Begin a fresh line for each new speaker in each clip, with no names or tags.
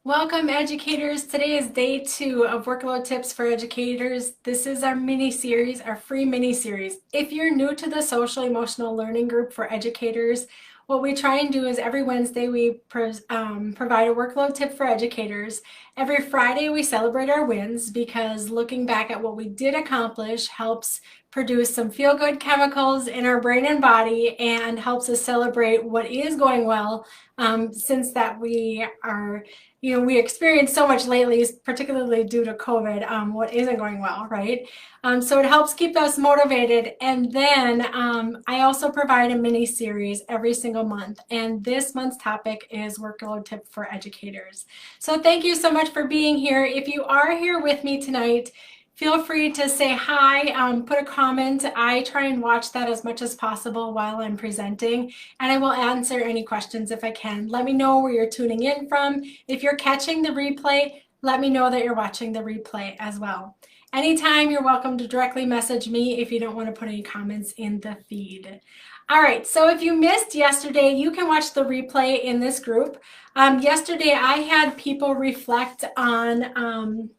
Welcome, educators. Today is day 2 of Workload Tips for Educators. This is our mini-series, our free mini-series. If you're new to the Social Emotional Learning Group for Educators, what we try and do is every Wednesday we provide a workload tip for educators. Every Friday we celebrate our wins because looking back at what we did accomplish helps produce some feel-good chemicals in our brain and body and helps us celebrate what is going well, since that we are we experienced so much lately, particularly due to COVID, what isn't going well, right? So it helps keep us motivated. And then I also provide a mini series every single month. And this month's topic is workload tip for educators. So thank you so much for being here. If you are here with me tonight, feel free to say hi, put a comment. I try and watch that as much as possible while I'm presenting, and I will answer any questions if I can. Let me know where you're tuning in from. If you're catching the replay, let me know that you're watching the replay as well. Anytime, you're welcome to directly message me if you don't want to put any comments in the feed. All right, so if you missed yesterday, you can watch the replay in this group. Yesterday, I had people reflect on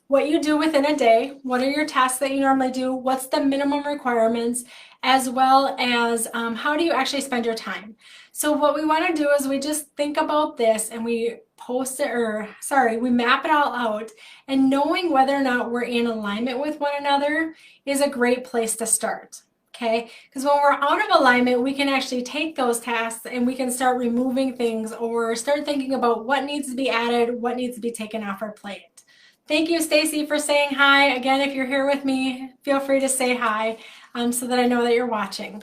what you do within a day, what are your tasks that you normally do, what's the minimum requirements, as well as how do you actually spend your time. So what we want to do is we just think about this and we we map it all out, and knowing whether or not we're in alignment with one another is a great place to start. Okay, because when we're out of alignment, we can actually take those tasks and we can start removing things or start thinking about what needs to be added, what needs to be taken off our plate. Thank you, Stacy, for saying hi. Again, if you're here with me, feel free to say hi so that I know that you're watching.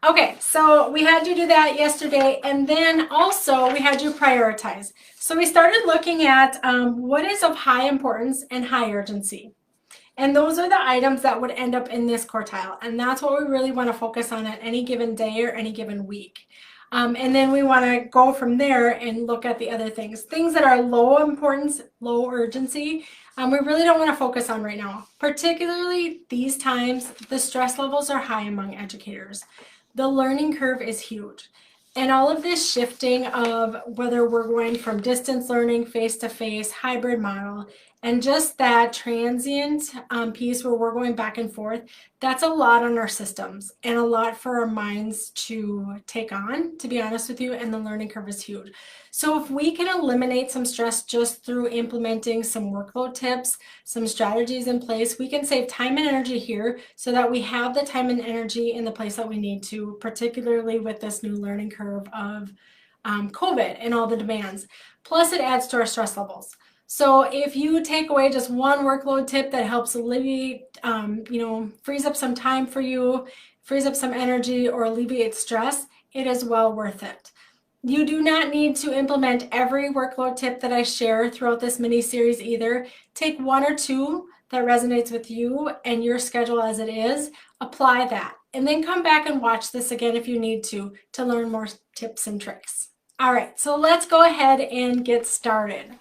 Okay, so we had you do that yesterday, and then also we had you prioritize. So we started looking at what is of high importance and high urgency. And those are the items that would end up in this quartile, and that's what we really want to focus on at any given day or any given week. And then we want to go from there and look at the other things. Things that are low importance, low urgency, we really don't want to focus on right now. Particularly these times, the stress levels are high among educators. The learning curve is huge. And all of this shifting of whether we're going from distance learning, face-to-face, hybrid model, and just that transient piece where we're going back and forth, that's a lot on our systems and a lot for our minds to take on, to be honest with you, and the learning curve is huge. So if we can eliminate some stress just through implementing some workload tips, some strategies in place, we can save time and energy here so that we have the time and energy in the place that we need to, particularly with this new learning curve of COVID and all the demands. Plus it adds to our stress levels. So if you take away just one workload tip that helps alleviate, frees up some time for you, frees up some energy, or alleviate stress, it is well worth it. You do not need to implement every workload tip that I share throughout this mini series either. Take one or two that resonates with you and your schedule as it is, apply that, and then come back and watch this again if you need to learn more tips and tricks. All right, so let's go ahead and get started.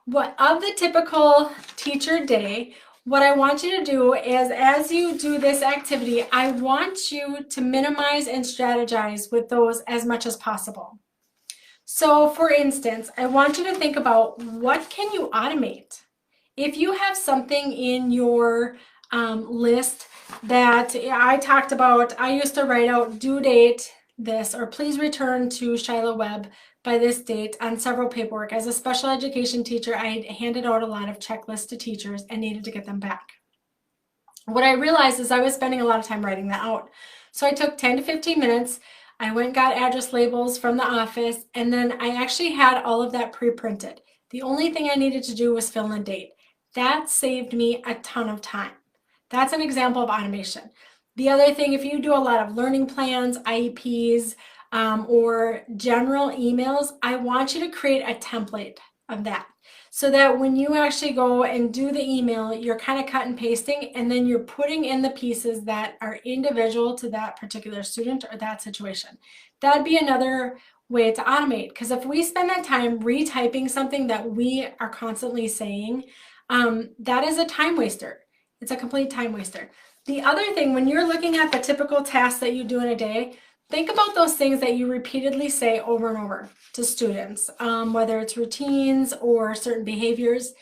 What of the typical teacher day, what I want you to do is, as you do this activity, I want you to minimize and strategize with those as much as possible. So for instance, I want you to think about what can you automate? If you have something in your list that I talked about, I used to write out due date this, or please return to Shiloh Webb by this date on several paperwork. As a special education teacher, I handed out a lot of checklists to teachers and needed to get them back. What I realized is I was spending a lot of time writing that out. So I took 10 to 15 minutes. I went and got address labels from the office, and then I actually had all of that pre-printed. The only thing I needed to do was fill in a date. That saved me a ton of time. That's an example of automation. The other thing, if you do a lot of learning plans, IEPs, or general emails, I want you to create a template of that so that when you actually go and do the email, you're kind of cut and pasting, and then you're putting in the pieces that are individual to that particular student or that situation. That'd be another way to automate, because if we spend that time retyping something that we are constantly saying, that is a time waster. It's a complete time waster. The other thing, when you're looking at the typical tasks that you do in a day, think about those things that you repeatedly say over and over to students, whether it's routines or certain behaviors.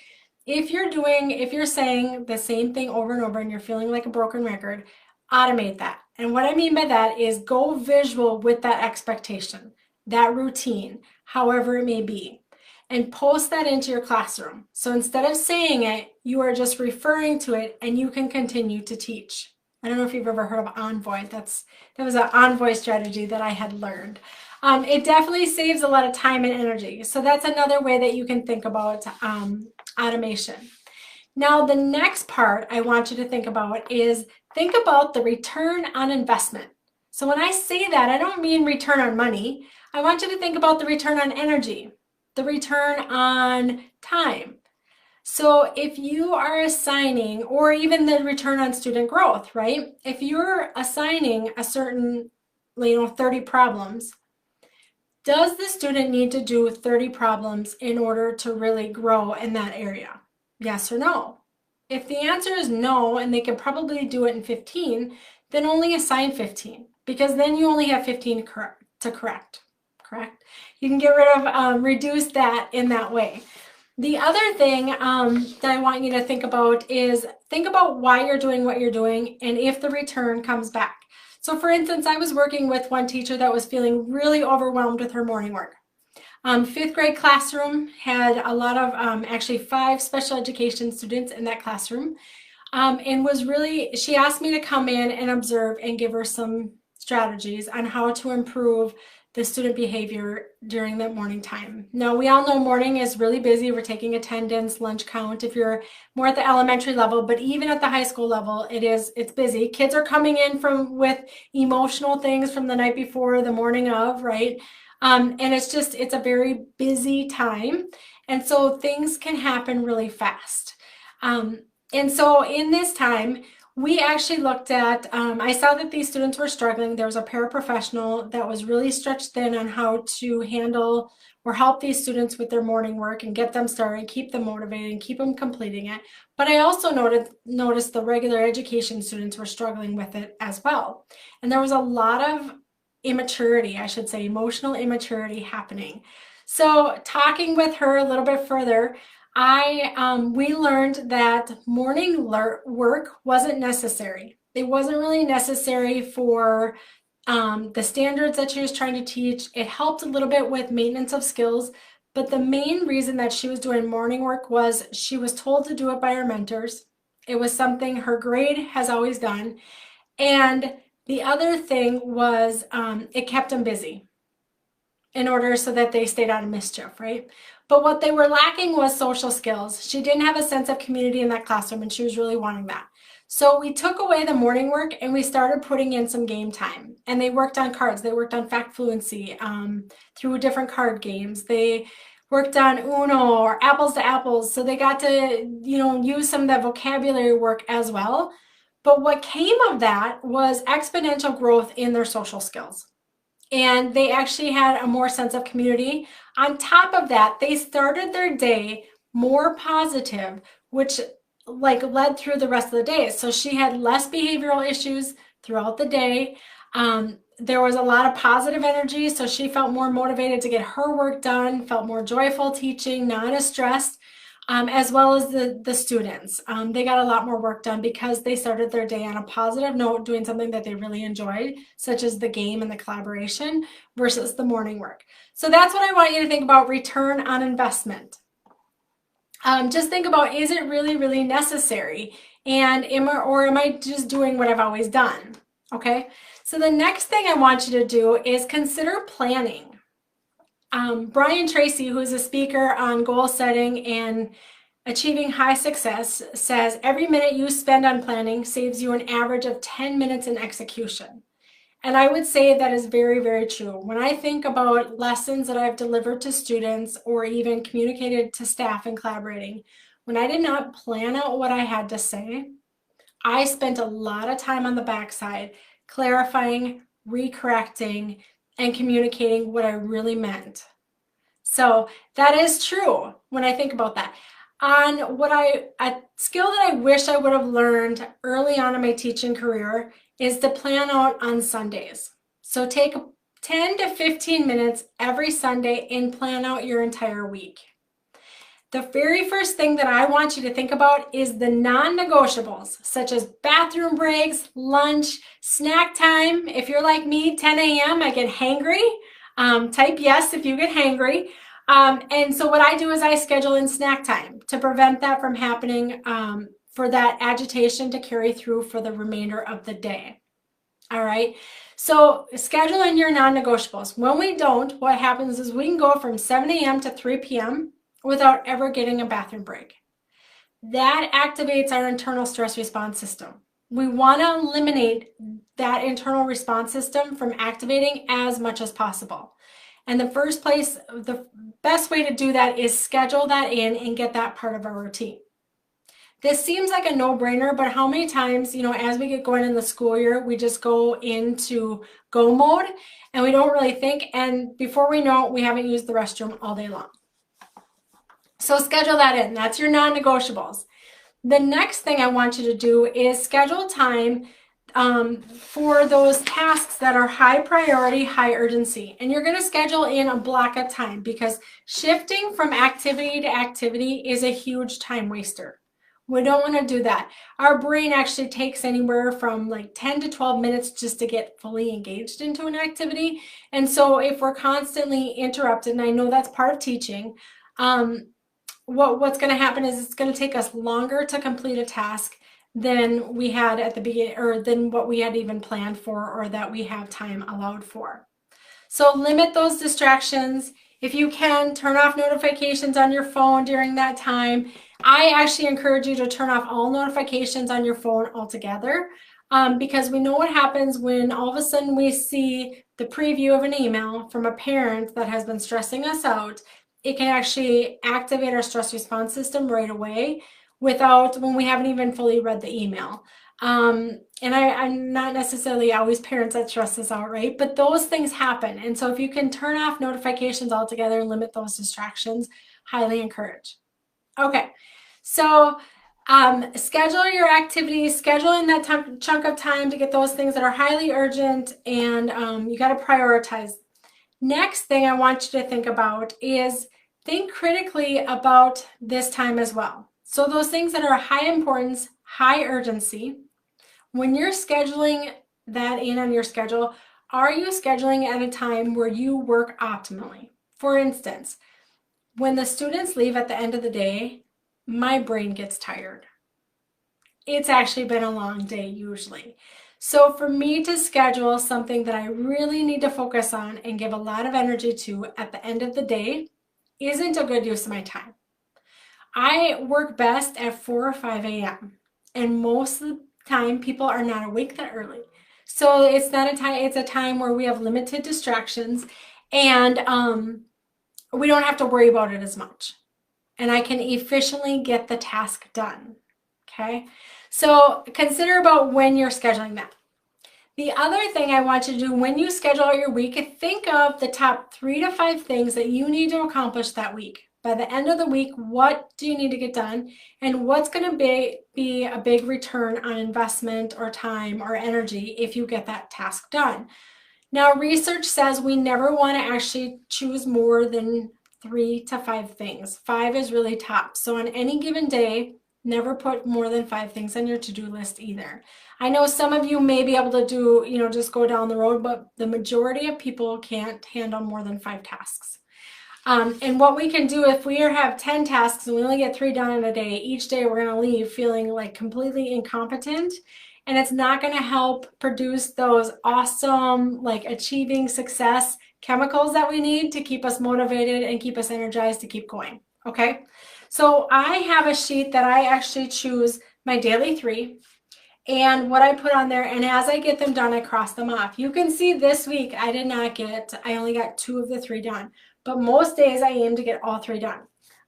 If you're saying the same thing over and over and you're feeling like a broken record, automate that. And what I mean by that is go visual with that expectation, that routine, however it may be, and post that into your classroom. So instead of saying it, you are just referring to it and you can continue to teach. I don't know if you've ever heard of Envoy. That was an Envoy strategy that I had learned. It definitely saves a lot of time and energy. So that's another way that you can think about automation. Now, the next part I want you to think about is think about the return on investment. So when I say that, I don't mean return on money. I want you to think about the return on energy, the return on time. So if you are assigning, or even the return on student growth, right? If you're assigning a certain, 30 problems, does the student need to do 30 problems in order to really grow in that area? Yes or no? If the answer is no, and they can probably do it in 15, then only assign 15, because then you only have 15 to correct. You can get rid of, reduce that in that way. The other thing that I want you to think about is think about why you're doing what you're doing and if the return comes back. So for instance, I was working with one teacher that was feeling really overwhelmed with her morning work. Fifth grade classroom had a lot of, actually 5 special education students in that classroom. And she asked me to come in and observe and give her some strategies on how to improve the student behavior during that morning time. Now, we all know morning is really busy. We're taking attendance, lunch count, if you're more at the elementary level, but even at the high school level, it's busy. Kids are coming in with emotional things from the night before, the morning of, right? And it's a very busy time. And so things can happen really fast. And so in this time, we actually looked at, I saw that these students were struggling. There was a paraprofessional that was really stretched thin on how to handle or help these students with their morning work and get them started, keep them motivated, and keep them completing it. But I also noticed the regular education students were struggling with it as well. And there was a lot of immaturity, I should say, emotional immaturity happening. So talking with her a little bit further, we learned that morning work wasn't necessary. It wasn't really necessary for the standards that she was trying to teach. It helped a little bit with maintenance of skills, but the main reason that she was doing morning work was she was told to do it by her mentors. It was something her grade has always done. And the other thing was it kept them busy in order so that they stayed out of mischief, right? But what they were lacking was social skills. She didn't have a sense of community in that classroom, and she was really wanting that. So we took away the morning work and we started putting in some game time. And they worked on cards. They worked on fact fluency through different card games. They worked on Uno or apples to apples. So they got to, use some of that vocabulary work as well. But what came of that was exponential growth in their social skills. And they actually had a more sense of community. On top of that, they started their day more positive, which led through the rest of the day. So she had less behavioral issues throughout the day. There was a lot of positive energy, so she felt more motivated to get her work done, felt more joyful teaching, not as stressed. As well as the students. They got a lot more work done because they started their day on a positive note, doing something that they really enjoyed, such as the game and the collaboration versus the morning work. So that's what I want you to think about return on investment. Just think about, is it really, really necessary? And am I just doing what I've always done? Okay. So the next thing I want you to do is consider planning. Brian Tracy, who is a speaker on goal setting and achieving high success, says every minute you spend on planning saves you an average of 10 minutes in execution. And I would say that is very, very true. When I think about lessons that I've delivered to students or even communicated to staff in collaborating, when I did not plan out what I had to say, I spent a lot of time on the backside clarifying, recorrecting, and communicating what I really meant. So that is true when I think about that. On a skill that I wish I would have learned early on in my teaching career is to plan out on Sundays. So take 10 to 15 minutes every Sunday and plan out your entire week. The very first thing that I want you to think about is the non-negotiables, such as bathroom breaks, lunch, snack time. If you're like me, 10 a.m., I get hangry. Type yes if you get hangry. And so what I do is I schedule in snack time to prevent that from happening, for that agitation to carry through for the remainder of the day. All right, so schedule in your non-negotiables. When we don't, what happens is we can go from 7 a.m. to 3 p.m. without ever getting a bathroom break. That activates our internal stress response system. We want to eliminate that internal response system from activating as much as possible. And the best way to do that is schedule that in and get that part of our routine. This seems like a no-brainer, but how many times, as we get going in the school year, we just go into go mode and we don't really think, and before we know it, we haven't used the restroom all day long. So schedule that in. That's your non-negotiables. The next thing I want you to do is schedule time for those tasks that are high priority, high urgency. And you're going to schedule in a block of time, because shifting from activity to activity is a huge time waster. We don't want to do that. Our brain actually takes anywhere from like 10 to 12 minutes just to get fully engaged into an activity. And so if we're constantly interrupted, and I know that's part of teaching, what's going to happen is it's going to take us longer to complete a task than we had at the beginning, or than what we had even planned for, or that we have time allowed for. So limit those distractions. If you can, turn off notifications on your phone during that time. I actually encourage you to turn off all notifications on your phone altogether, because we know what happens when all of a sudden we see the preview of an email from a parent that has been stressing us out. It can actually activate our stress response system right away when we haven't even fully read the email. And I'm not necessarily always parents that stress us out, right? But those things happen. And so if you can turn off notifications altogether and limit those distractions, highly encourage. Okay, so schedule your activities, schedule in that chunk of time to get those things that are highly urgent, and you got to prioritize. Next thing I want you to think about is think critically about this time as well. So those things that are high importance, high urgency, when you're scheduling that in on your schedule, are you scheduling at a time where you work optimally? For instance, when the students leave at the end of the day, my brain gets tired. It's actually been a long day usually. So for me to schedule something that I really need to focus on and give a lot of energy to at the end of the day isn't a good use of my time. I work best at 4 or 5 a.m. and most of the time people are not awake that early. So it's a time where we have limited distractions, and we don't have to worry about it as much. And I can efficiently get the task done. Okay, so consider about when you're scheduling that. The other thing I want you to do when you schedule out your week, think of the top 3 to 5 things that you need to accomplish that week. By the end of the week, what do you need to get done, and what's going to be a big return on investment or time or energy if you get that task done. Now, research says we never want to actually choose more than 3 to 5 things. 5 is really top. So on any given day, never put more than 5 things on your to-do list either. I know some of you may be able to do, just go down the road, but the majority of people can't handle more than 5 tasks. And what we can do if we have 10 tasks and we only get 3 done in a day, each day we're going to leave feeling like completely incompetent, and it's not going to help produce those awesome, like achieving success chemicals that we need to keep us motivated and keep us energized to keep going. Okay, so I have a sheet that I actually choose my daily 3 and what I put on there, and as I get them done, I cross them off. You can see this week I only got 2 of the 3 done, but most days I aim to get all 3 done.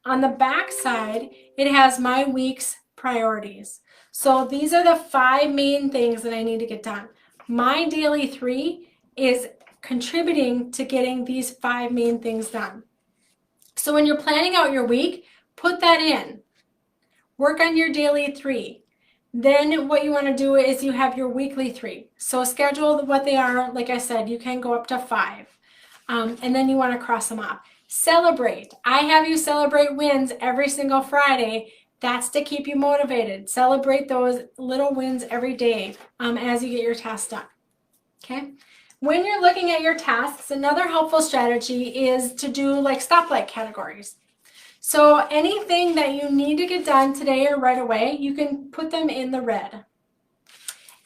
On the back side, it has my week's priorities. So these are the 5 main things that I need to get done. My daily 3 is contributing to getting these 5 main things done. So when you're planning out your week, put that in. Work on your daily 3. Then what you want to do is you have your weekly 3. So schedule what they are. Like I said, you can go up to 5. And then you want to cross them off. Celebrate. I have you celebrate wins every single Friday. That's to keep you motivated. Celebrate those little wins every day as you get your tasks done. Okay. When you're looking at your tasks, another helpful strategy is to do like stoplight categories. So anything that you need to get done today or right away, you can put them in the red.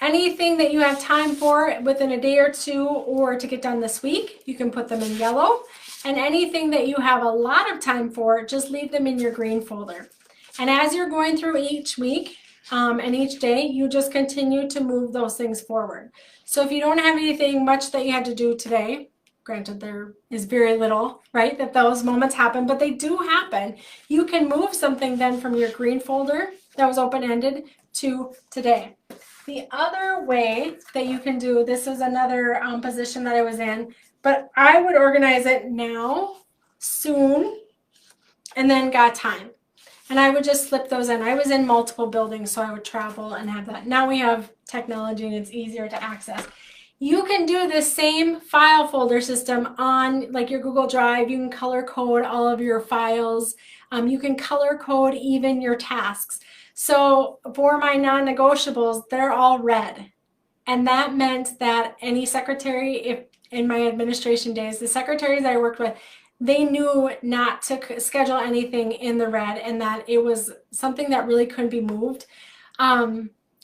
Anything that you have time for within a day or 2 or to get done this week, you can put them in yellow. And anything that you have a lot of time for, just leave them in your green folder. And as you're going through each week and each day, you just continue to move those things forward. So if you don't have anything much that you had to do today, granted there is very little, right, that those moments happen, but they do happen. You can move something then from your green folder that was open-ended to today. The other way that you can do, this is another position that I was in, but I would organize it now, soon, and then got time. And I would just slip those in. I was in multiple buildings, so I would travel and have that. Now we have technology and it's easier to access. You can do the same file folder system on like your Google Drive. You can color code all of your files. You can color code even your tasks. So for my non-negotiables, they're all red. And that meant that any secretary, if in my administration days, the secretaries I worked with, they knew not to schedule anything in the red and that it was something that really couldn't be moved.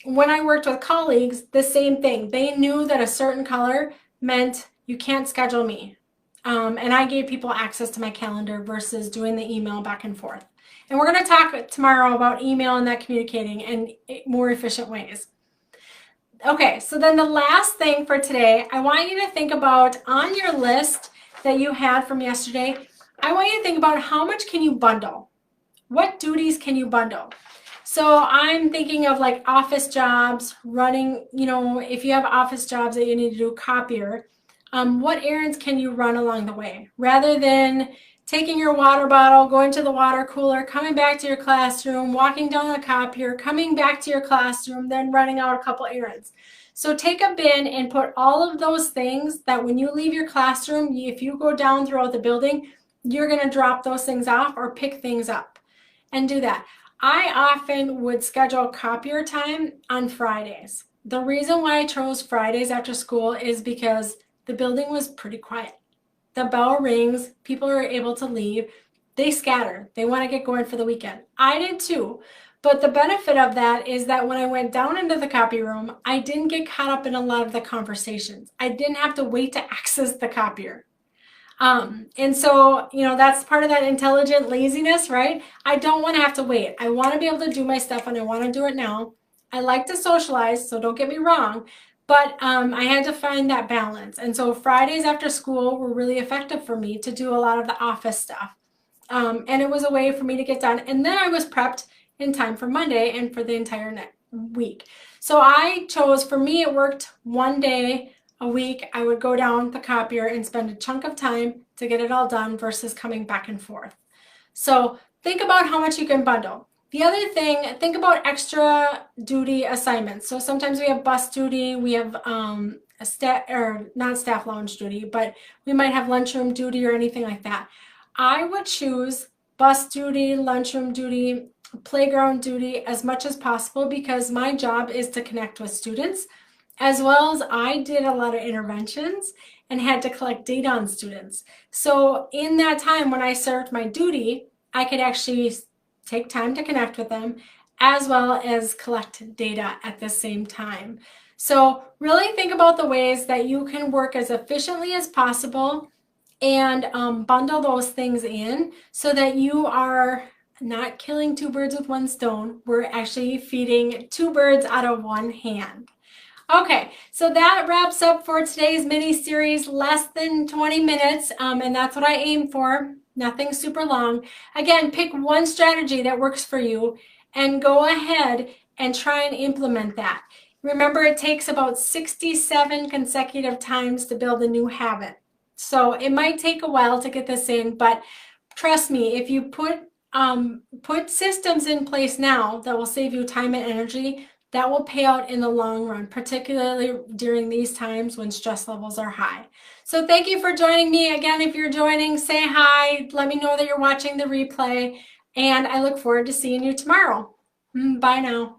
When I worked with colleagues, the same thing. They knew that a certain color meant you can't schedule me. And I gave people access to my calendar versus doing the email back and forth. And we're going to talk tomorrow about email and that communicating and more efficient ways. Okay, so then the last thing for today, I want you to think about on your list that you had from yesterday, I want you to think about how much can you bundle? What duties can you bundle? So I'm thinking of like office jobs, running, if you have office jobs that you need to do copier, what errands can you run along the way? Rather than taking your water bottle, going to the water cooler, coming back to your classroom, walking down the copier, coming back to your classroom, then running out a couple errands. So take a bin and put all of those things that when you leave your classroom, if you go down throughout the building, you're going to drop those things off or pick things up and do that. I often would schedule copier time on Fridays. The reason why I chose Fridays after school is because the building was pretty quiet. The bell rings, people are able to leave, they scatter, they want to get going for the weekend. I did too, but the benefit of that is that when I went down into the copy room, I didn't get caught up in a lot of the conversations. I didn't have to wait to access the copier. And so, that's part of that intelligent laziness, right? I don't want to have to wait. I want to be able to do my stuff and I want to do it now. I like to socialize, so don't get me wrong, but I had to find that balance. And so Fridays after school were really effective for me to do a lot of the office stuff. And it was a way for me to get done. And then I was prepped in time for Monday and for the entire week. So I chose, for me, it worked one day a week. I would go down the copier and spend a chunk of time to get it all done versus coming back and forth. So think about how much you can bundle. The other thing, think about extra duty assignments. So sometimes we have bus duty, we have a staff or not staff lounge duty, but we might have lunchroom duty or anything like that. I would choose bus duty, lunchroom duty, playground duty as much as possible because my job is to connect with students, as well as I did a lot of interventions and had to collect data on students. So in that time when I served my duty, I could actually take time to connect with them as well as collect data at the same time. So really think about the ways that you can work as efficiently as possible and bundle those things in so that you are not killing 2 birds with 1 stone. We're actually feeding 2 birds out of 1 hand. Okay, so that wraps up for today's mini series, less than 20 minutes, and that's what I aim for, nothing super long. Again, pick one strategy that works for you and go ahead and try and implement that. Remember, it takes about 67 consecutive times to build a new habit. So it might take a while to get this in, but trust me, if you put systems in place now that will save you time and energy, That will pay out in the long run, particularly during these times when stress levels are high. So thank you for joining me. Again, if you're joining, say hi. Let me know that you're watching the replay. And I look forward to seeing you tomorrow. Bye now.